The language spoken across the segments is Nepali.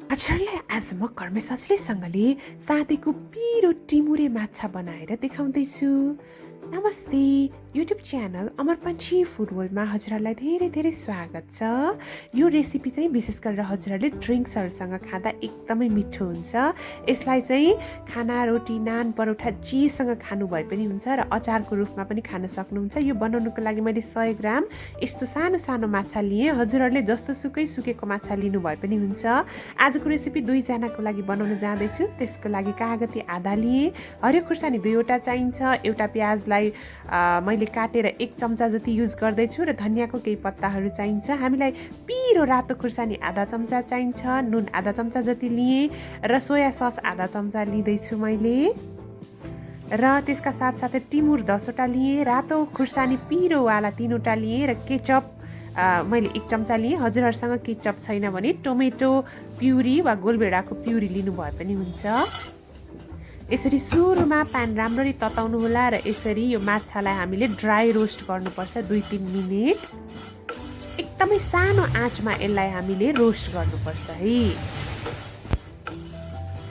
हजुरलाई आज म घरमै सजिलैसँगले सादेको पिरो टिमुरे माछा बनाएर देखाउँदैछु। नमस्ते, युट्युब च्यानल अमर पन्छी फुड वर्ल्डमा हजुरहरूलाई धेरै धेरै स्वागत छ। यो रेसिपी चाहिँ विशेष गरेर हजुरहरूले ड्रिङ्क्सहरूसँग खाँदा एकदमै मिठो हुन्छ। यसलाई चाहिँ खाना, रोटी, नान, परोठा जेसँग खानु भए पनि हुन्छ र अचारको रूपमा पनि खान सक्नुहुन्छ। यो बनाउनुको लागि मैले 100 ग्राम यस्तो सानो सानो माछा लिएँ। हजुरहरूले जस्तो सुकै सुकेको माछा लिनु भए पनि हुन्छ। आजको रेसिपी 2 जनाको लागि बनाउन जाँदैछु। त्यसको लागि कागती आधा लिएँ, हरियो खुर्सानी 2वटा चाहिन्छ, एउटा प्याजलाई मैले काटेर 1 चम्चा जति युज गर्दैछु र धनियाँको केही पत्ताहरू चाहिन्छ। हामीलाई पिरो रातो खुर्सानी आधा चम्चा चाहिन्छ, नुन आधा चम्चा जति लिएँ र सोया सस आधा चम्चा लिँदैछु मैले। र त्यसका साथसाथै टिमुर 10वटा लिएँ, रातो खुर्सानी पिरोवाला 3वटा लिएँ र केचप मैले 1 चम्चा लिएँ। हजुरहरूसँग केचप छैन भने टोमेटो प्युरी वा गोलभेडाको प्युरी लिनु भए पनि हुन्छ। यसरी सुरुमा प्यान राम्ररी तताउनु होला र यसरी यो माछालाई हामीले ड्राई रोस्ट गर्नुपर्छ 2-3 मिनेट। एकदमै सानो आँचमा यसलाई हामीले रोस्ट गर्नुपर्छ है।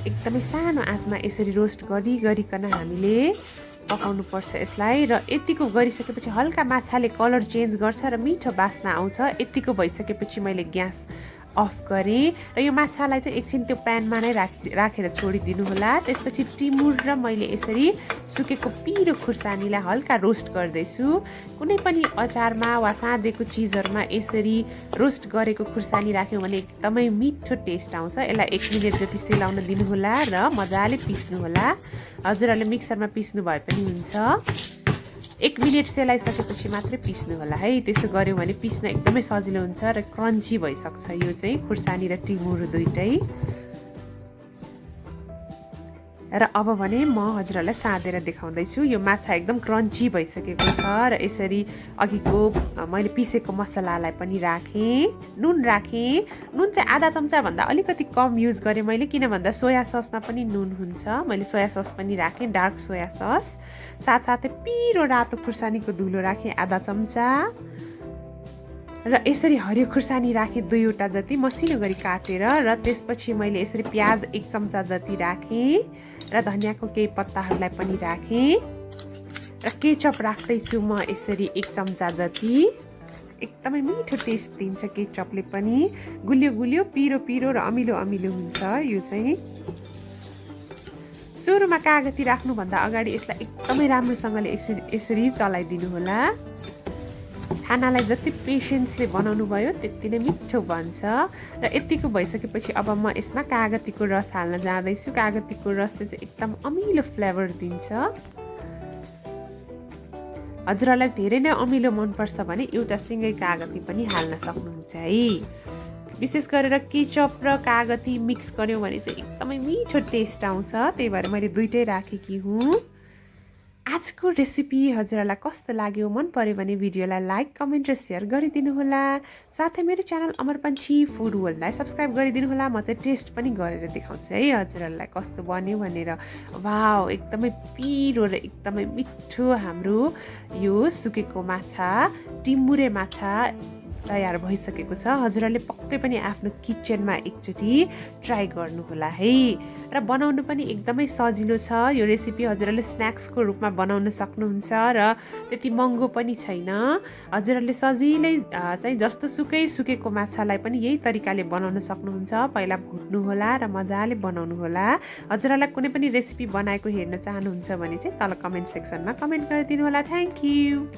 एकदमै सानो आँचमा यसरी रोस्ट गरिकन हामीले पकाउनुपर्छ यसलाई। र यतिको गरिसकेपछि हल्का माछाले कलर चेन्ज गर्छ र मिठो बास्ना आउँछ। यतिको भइसकेपछि मैले ग्यास अफ गरेँ र यो माछालाई चाहिँ एकछिन त्यो प्यानमा नै राखेर छोडिदिनु होला। त्यसपछि टिमुर र मैले यसरी सुकेको पिरो खुर्सानीलाई हल्का रोस्ट गर्दैछु। कुनै पनि अचारमा वा साँधेको चिजहरूमा यसरी रोस्ट गरेको खुर्सानी राख्यौँ भने एकदमै मिठो टेस्ट आउँछ। यसलाई 1 मिनेट जति सेलाउन दिनुहोला र मजाले पिस्नुहोला। हजुरहरूले मिक्सरमा पिस्नु भए पनि हुन्छ। 1 मिनेट सेलाइसकेपछि मात्रै पिस्नु होला है। त्यसो गऱ्यौँ भने पिस्न एकदमै सजिलो हुन्छ र क्रन्ची भइसक्छ यो चाहिँ खुर्सानी र टिमुर दुइटै। र अब भने म हजुरहरूलाई साँधेर देखाउँदैछु। यो माछा एकदम क्रन्ची भइसकेको छ र यसरी अघिको मैले पिसेको मसलालाई पनि राखेँ, नुन राखेँ। नुन चाहिँ आधा चम्चाभन्दा अलिकति कम युज गरेँ मैले, किन भन्दा सोया ससमा पनि नुन हुन्छ। मैले सोया सस पनि राखेँ, डार्क सोया सस। साथसाथै पिरो रातो खुर्सानीको धुलो राखेँ आधा चम्चा र यसरी हरियो खुर्सानी राखेँ 2वटा जति मसिनो गरी काटेर। र त्यसपछि मैले यसरी प्याज 1 चम्चा जति राखेँ र धनियाँको केही पत्ताहरूलाई पनि राखेँ र केचप राख्दैछु म यसरी 1 चम्चा जति। एकदमै मिठो टेस्ट दिन्छ केचपले पनि। गुलियो गुलियो पिरो पिरो र अमिलो अमिलो हुन्छ यो चाहिँ। सुरुमा कागती राख्नुभन्दा अगाडि यसलाई एकदमै राम्रोसँगले यसरी चलाइदिनु होला। खानालाई जति पेसेन्सले बनाउनु भयो त्यति नै मिठो बन्छ। र यतिको भइसकेपछि अब म यसमा कागतीको रस हाल्न जाँदैछु। कागतीको रसले चाहिँ एकदम अमिलो फ्लेभर दिन्छ। हजुरहरूलाई धेरै नै अमिलो मनपर्छ भने एउटा सिँगै कागती पनि हाल्न सक्नुहुन्छ है। विशेष गरेर केचप र कागती मिक्स गऱ्यौँ भने चाहिँ एकदमै मिठो टेस्ट आउँछ। त्यही भएर मैले दुइटै राखेकी हुँ। आजको रेसिपी हजुरहरूलाई कस्तो लाग्यो, मन पर्यो भने भिडियोलाई लाइक, कमेन्ट र सेयर गरिदिनु होला। साथै मेरो च्यानल अमर पन्छी फुड वर्ल्डलाई सब्सक्राइब गरिदिनु होला। म चाहिँ टेस्ट पनि गरेर देखाउँछु है हजुरहरूलाई कस्तो बन्यो भनेर। वाउ, एकदमै पिरो र एकदमै मिठो हाम्रो यो सुकेको माछा, टिमुरे माछा तयार भइसकेको छ। हजुरहरूले पक्कै पनि आफ्नो किचनमा एकचोटि ट्राई गर्नुहोला है। र बनाउनु पनि एकदमै सजिलो छ। यो रेसिपी हजुरहरूले स्न्याक्सको रूपमा बनाउन सक्नुहुन्छ र त्यति महँगो पनि छैन। हजुरहरूले सजिलै चाहिँ जस्तो सुकै सुकेको माछालाई पनि यही तरिकाले बनाउन सक्नुहुन्छ। पहिला भुट्नु होला र मजाले बनाउनु होला। हजुरहरूलाई कुनै पनि रेसिपी बनाएको हेर्न चाहनुहुन्छ भने चाहिँ तल कमेन्ट सेक्सनमा कमेन्ट गरिदिनु होला। Thank you.